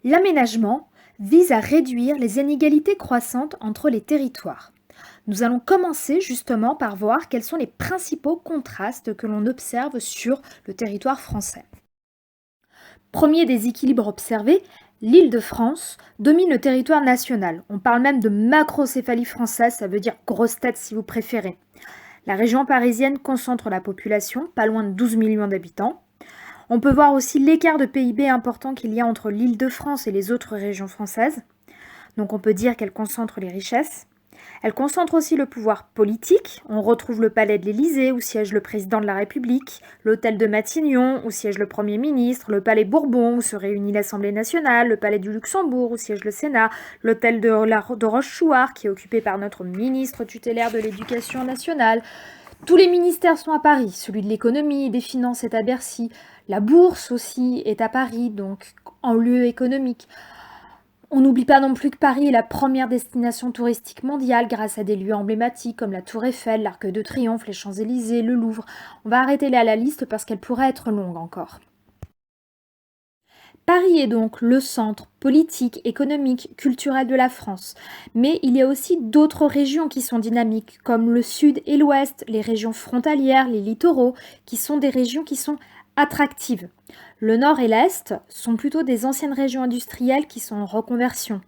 L'aménagement vise à réduire les inégalités croissantes entre les territoires. Nous allons commencer justement par voir quels sont les principaux contrastes que l'on observe sur le territoire français. Premier déséquilibre observé, l'Île-de-France domine le territoire national. On parle même de macrocéphalie française, ça veut dire grosse tête si vous préférez. La région parisienne concentre la population, pas loin de 12 millions d'habitants. On peut voir aussi l'écart de PIB important qu'il y a entre l'Île-de-France et les autres régions françaises. Donc on peut dire qu'elle concentre les richesses. Elle concentre aussi le pouvoir politique. On retrouve le palais de l'Élysée où siège le président de la République, l'hôtel de Matignon où siège le Premier ministre, le palais Bourbon où se réunit l'Assemblée nationale, le palais du Luxembourg où siège le Sénat, l'hôtel de Rochechouart qui est occupé par notre ministre tutélaire de l'Éducation nationale. Tous les ministères sont à Paris, celui de l'économie et des finances est à Bercy, la bourse aussi est à Paris, donc en lieu économique. On n'oublie pas non plus que Paris est la première destination touristique mondiale grâce à des lieux emblématiques comme la Tour Eiffel, l'Arc de Triomphe, les Champs-Élysées, le Louvre. On va arrêter là la liste parce qu'elle pourrait être longue encore. Paris est donc le centre politique, économique, culturel de la France. Mais il y a aussi d'autres régions qui sont dynamiques, comme le sud et l'ouest, les régions frontalières, les littoraux, qui sont des régions qui sont attractives. Le nord et l'est sont plutôt des anciennes régions industrielles qui sont en reconversion.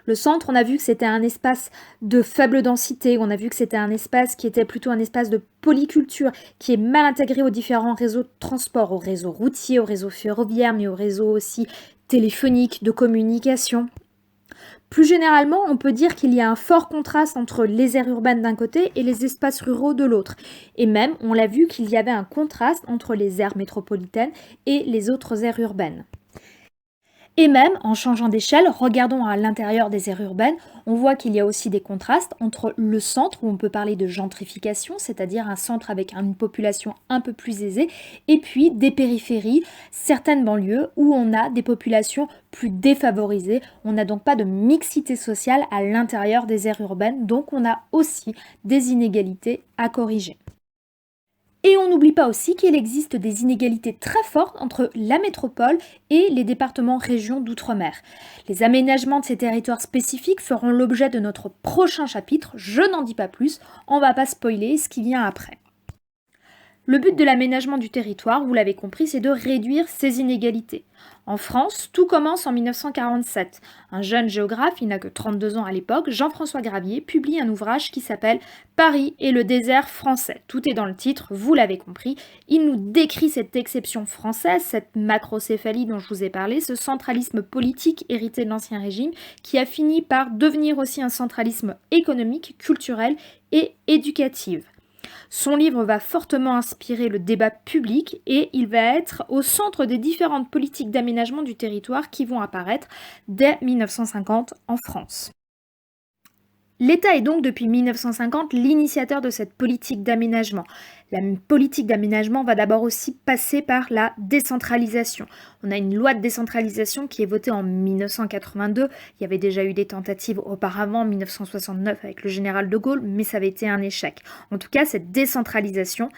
Le centre, on a vu que c'était un espace de faible densité, on a vu que c'était un espace qui était plutôt un espace de polyculture, qui est mal intégré aux différents réseaux de transport, au réseau routier, au réseau ferroviaire, mais au réseau aussi téléphonique, de communication. Plus généralement, on peut dire qu'il y a un fort contraste entre les aires urbaines d'un côté et les espaces ruraux de l'autre. Et même, on l'a vu qu'il y avait un contraste entre les aires métropolitaines et les autres aires urbaines. Et même, en changeant d'échelle, regardons à l'intérieur des aires urbaines, on voit qu'il y a aussi des contrastes entre le centre, où on peut parler de gentrification, c'est-à-dire un centre avec une population un peu plus aisée, et puis des périphéries, certaines banlieues, où on a des populations plus défavorisées. On n'a donc pas de mixité sociale à l'intérieur des aires urbaines, donc on a aussi des inégalités à corriger. Et on n'oublie pas aussi qu'il existe des inégalités très fortes entre la métropole et les départements régions d'outre-mer. Les aménagements de ces territoires spécifiques feront l'objet de notre prochain chapitre, je n'en dis pas plus, on va pas spoiler ce qui vient après. Le but de l'aménagement du territoire, vous l'avez compris, c'est de réduire ces inégalités. En France, tout commence en 1947. Un jeune géographe, il n'a que 32 ans à l'époque, Jean-François Gravier, publie un ouvrage qui s'appelle Paris et le désert français. Tout est dans le titre, vous l'avez compris. Il nous décrit cette exception française, cette macrocéphalie dont je vous ai parlé, ce centralisme politique hérité de l'Ancien Régime, qui a fini par devenir aussi un centralisme économique, culturel et éducatif. Son livre va fortement inspirer le débat public et il va être au centre des différentes politiques d'aménagement du territoire qui vont apparaître dès 1950 en France. L'État est donc depuis 1950 l'initiateur de cette politique d'aménagement. La politique d'aménagement va d'abord aussi passer par la décentralisation. On a une loi de décentralisation qui est votée en 1982. Il y avait déjà eu des tentatives auparavant, en 1969 avec le général de Gaulle, mais ça avait été un échec. En tout cas, cette décentralisation,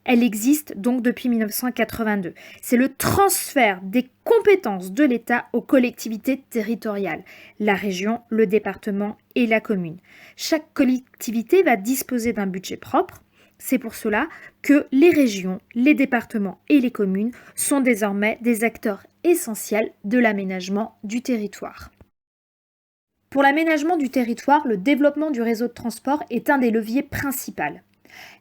elle existe donc depuis 1982. C'est le transfert des compétences de l'État aux collectivités territoriales, la région, le département et la commune. Chaque collectivité va disposer d'un budget propre. C'est pour cela que les régions, les départements et les communes sont désormais des acteurs essentiels de l'aménagement du territoire. Pour l'aménagement du territoire, le développement du réseau de transport est un des leviers principaux.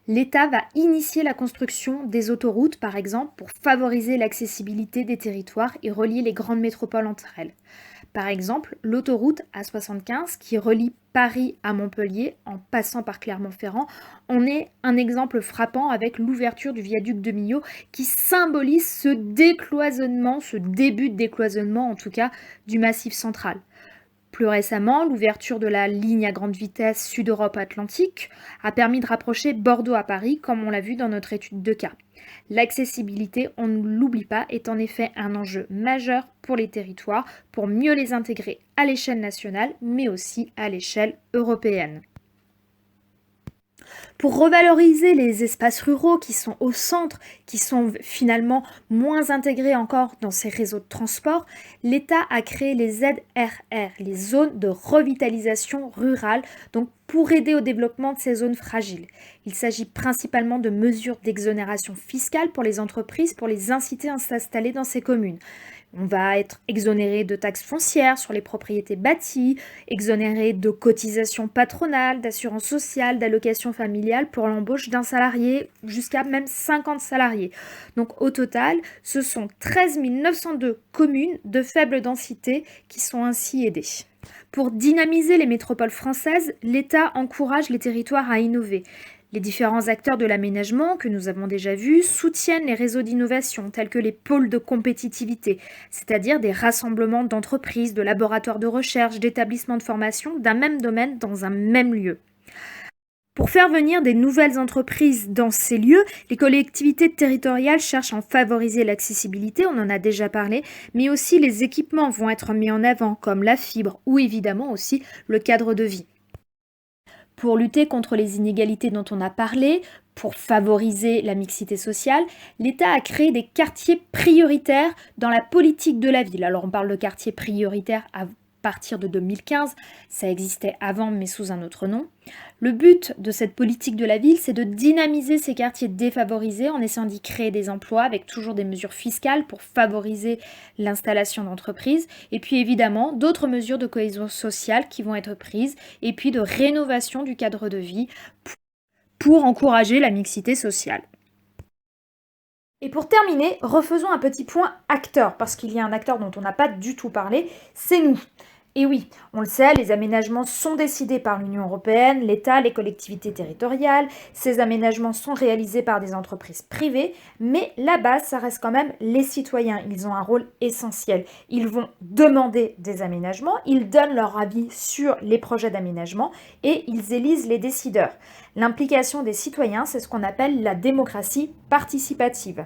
L'État va initier la construction des autoroutes, par exemple, pour favoriser l'accessibilité des territoires et relier les grandes métropoles entre elles. Par exemple, l'autoroute A75 qui relie Paris à Montpellier en passant par Clermont-Ferrand en est un exemple frappant avec l'ouverture du viaduc de Millau qui symbolise ce décloisonnement, ce début de décloisonnement en tout cas du Massif central. Plus récemment, l'ouverture de la ligne à grande vitesse Sud-Europe-Atlantique a permis de rapprocher Bordeaux à Paris, comme on l'a vu dans notre étude de cas. L'accessibilité, on ne l'oublie pas, est en effet un enjeu majeur pour les territoires, pour mieux les intégrer à l'échelle nationale, mais aussi à l'échelle européenne. Pour revaloriser les espaces ruraux qui sont au centre, qui sont finalement moins intégrés encore dans ces réseaux de transport, l'État a créé les ZRR, les zones de revitalisation rurale, donc pour aider au développement de ces zones fragiles. Il s'agit principalement de mesures d'exonération fiscale pour les entreprises pour les inciter à s'installer dans ces communes. On va être exonéré de taxes foncières sur les propriétés bâties, exonéré de cotisations patronales, d'assurance sociale, d'allocations familiales pour l'embauche d'un salarié, jusqu'à même 50 salariés. Donc au total, ce sont 13 902 communes de faible densité qui sont ainsi aidées. Pour dynamiser les métropoles françaises, l'État encourage les territoires à innover. Les différents acteurs de l'aménagement, que nous avons déjà vus, soutiennent les réseaux d'innovation tels que les pôles de compétitivité, c'est-à-dire des rassemblements d'entreprises, de laboratoires de recherche, d'établissements de formation d'un même domaine dans un même lieu. Pour faire venir des nouvelles entreprises dans ces lieux, les collectivités territoriales cherchent à en favoriser l'accessibilité, on en a déjà parlé, mais aussi les équipements vont être mis en avant, comme la fibre ou évidemment aussi le cadre de vie. Pour lutter contre les inégalités dont on a parlé, pour favoriser la mixité sociale, l'État a créé des quartiers prioritaires dans la politique de la ville. Alors on parle de quartiers prioritaires à partir de 2015, ça existait avant mais sous un autre nom. Le but de cette politique de la ville, c'est de dynamiser ces quartiers défavorisés en essayant d'y créer des emplois avec toujours des mesures fiscales pour favoriser l'installation d'entreprises et puis évidemment d'autres mesures de cohésion sociale qui vont être prises et puis de rénovation du cadre de vie pour encourager la mixité sociale. Et pour terminer, refaisons un petit point acteur, parce qu'il y a un acteur dont on n'a pas du tout parlé, c'est nous. Et oui, on le sait, les aménagements sont décidés par l'Union européenne, l'État, les collectivités territoriales. Ces aménagements sont réalisés par des entreprises privées, mais la base, ça reste quand même les citoyens. Ils ont un rôle essentiel. Ils vont demander des aménagements, ils donnent leur avis sur les projets d'aménagement et ils élisent les décideurs. L'implication des citoyens, c'est ce qu'on appelle la démocratie participative.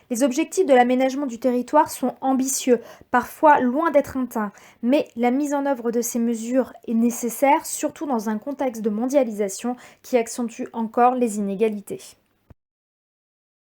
Les objectifs de l'aménagement du territoire sont ambitieux, parfois loin d'être atteints, mais la mise en œuvre de ces mesures est nécessaire, surtout dans un contexte de mondialisation qui accentue encore les inégalités.